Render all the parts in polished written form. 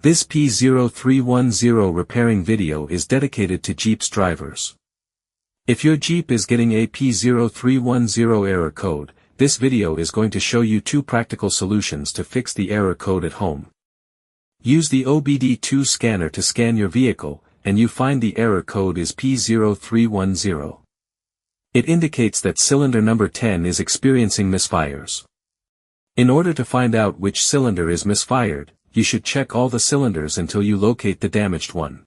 This P0310 repairing video is dedicated to Jeep's drivers. If your Jeep is getting a P0310 error code, this video is going to show you 2 practical solutions to fix the error code at home. Use the OBD2 scanner to scan your vehicle, and you find the error code is P0310. It indicates that cylinder number 10 is experiencing misfires. In order to find out which cylinder is misfired, you should check all the cylinders until you locate the damaged one.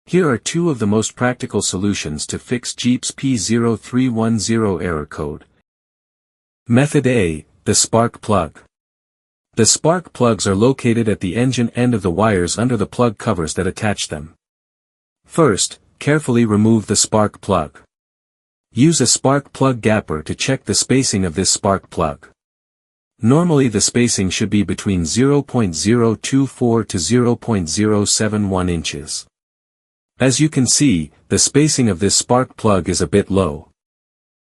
Here are 2 of the most practical solutions to fix Jeep's P0310 error code. Method A, the spark plug. The spark plugs are located at the engine end of the wires under the plug covers that attach them. First, carefully remove the spark plug. Use a spark plug gapper to check the spacing of this spark plug. Normally the spacing should be between 0.024 to 0.071 inches. As you can see, the spacing of this spark plug is a bit low.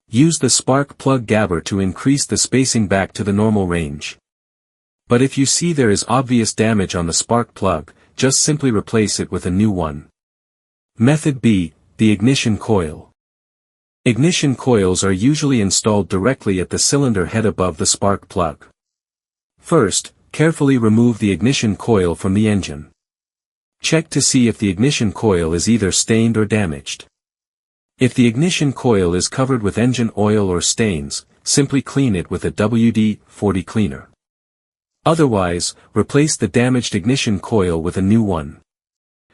Use the spark plug gapper to increase the spacing back to the normal range. But if you see there is obvious damage on the spark plug, just simply replace it with a new one. Method B, the ignition coil. Ignition coils are usually installed directly at the cylinder head above the spark plug. First, carefully remove the ignition coil from the engine. Check to see if the ignition coil is either stained or damaged. If the ignition coil is covered with engine oil or stains, simply clean it with a WD-40 cleaner. Otherwise, replace the damaged ignition coil with a new one.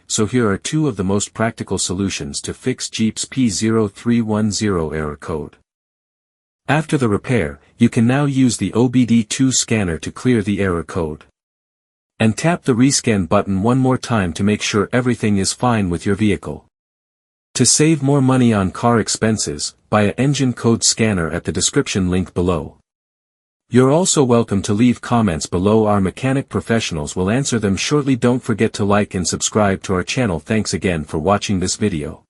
So here are 2 of the most practical solutions to fix Jeep's P0310 error code. After the repair, you can now use the OBD2 scanner to clear the error code. And tap the rescan button one more time to make sure everything is fine with your vehicle. To save more money on car expenses, buy an engine code scanner at the description link below. You're also welcome to leave comments below. Our mechanic professionals will answer them shortly. Don't forget to like and subscribe to our channel. Thanks again for watching this video.